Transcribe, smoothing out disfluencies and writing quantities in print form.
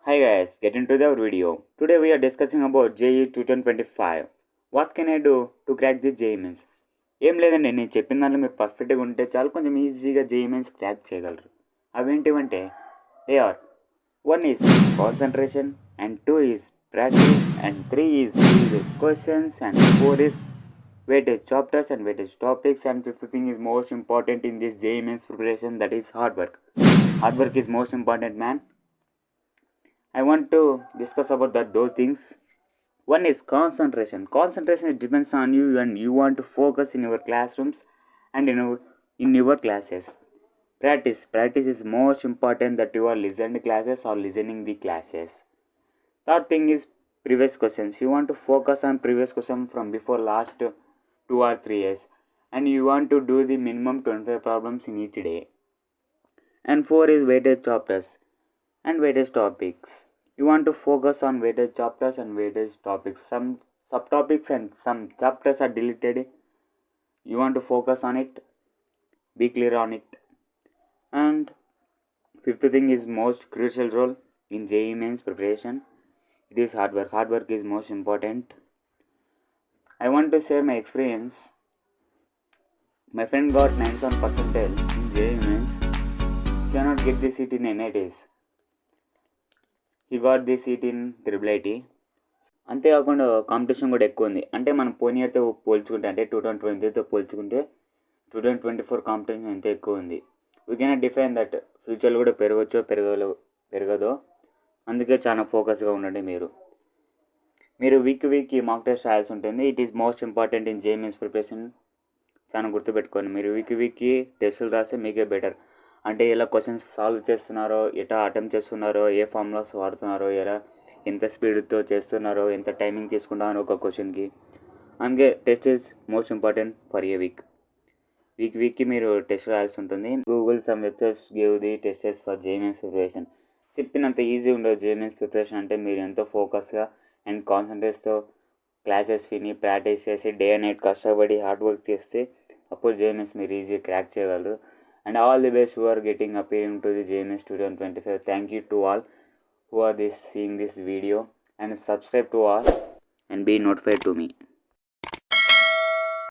Hi guys, get into our video. Today we are discussing about JEE 2025. What can I do to crack this JEE Mains? ఏం లేదండి, నేను చెప్పిన దాంట్లో మీరు పర్ఫెక్ట్గా ఉంటే చాలు, కొంచెం ఈజీగా JEE Mains క్రాక్ చేయగలరు. అవేంటివంటే ఏ are 1 is concentration, and 2 is practice, and 3 is previous questions, and 4 is weighted chapters and weighted topics, and 5th thing is most important in this JEE Mains preparation, that is hard work. Hard work is most important, man. I want to discuss about those things. One is concentration. Concentration depends on you, and you want to focus in your classrooms and in your classes. Practice is most important, that you are listening classes or listening the classes. Third thing is previous questions. You want to focus on previous question from before last 2 or 3 years, and you want to do the minimum 25 problems in each day. And 4 is weighted chapters and weighted topics. You want to focus on weighted chapters and weighted topics. Some subtopics and some chapters are deleted. You want to focus on it. Be clear on it. And 5th thing is most crucial role in JEE Mains preparation. It is hard work. Hard work is most important. I want to share my experience. My friend got 97 percentile in JEE Mains. Cannot get the seat in NITs. He got the seat in IIIT. అంతేకాకుండా competition కూడా ఎక్కువ ఉంది. అంటే మనం పోయిన ఇయర్తో పోల్చుకుంటే, అంటే 2023తో పోల్చుకుంటే 2024 కాంపిటీషన్ ఎంత ఎక్కువ ఉంది. వీ కెనాట్ డిఫైన్ దట్ ఫ్యూచర్లో కూడా పెరగదో. అందుకే చాలా ఫోకస్గా ఉండండి. మీరు వీక్ మాక్ టెస్ట్ రాయాల్సి ఉంటుంది. It is most important in JEE Mains preparation. చాలా గుర్తుపెట్టుకోండి. మీరు వీక్ టెస్టులు రాస్తే మీకే బెటర్. అంటే ఎలా క్వశ్చన్స్ సాల్వ్ చేస్తున్నారో, ఎట్లా అటెంప్ట్ చేస్తున్నారో, ఏ ఫార్ములాస్ వాడుతున్నారో, ఎంత స్పీడ్తో చేస్తున్నారో, ఎంత టైమింగ్ తీసుకుంటారో ఒక క్వశ్చన్కి. అందుకే test is most important for a వీక్కి మీరు టెస్ట్ రాయాల్సి ఉంటుంది. Google some websites give the tests ఫర్ JEE Mains ప్రిపరేషన్. చెప్పినంత ఈజీ ఉండదు JEE Mains ప్రిపరేషన్. అంటే మీరు ఎంతో ఫోకస్గా అండ్ కాన్సన్ట్రేట్తో క్లాసెస్ విని ప్రాక్టీస్ చేసి డే అండ్ నైట్ కష్టపడి హార్డ్ వర్క్ చేస్తే అప్పుడు JEE Mains మీరు ఈజీగా క్రాక్ చేయగలరు. And all the best who are getting appearing to the JEE Mains 2025. Thank you to all who are seeing this video, and subscribe to all and be notified to me.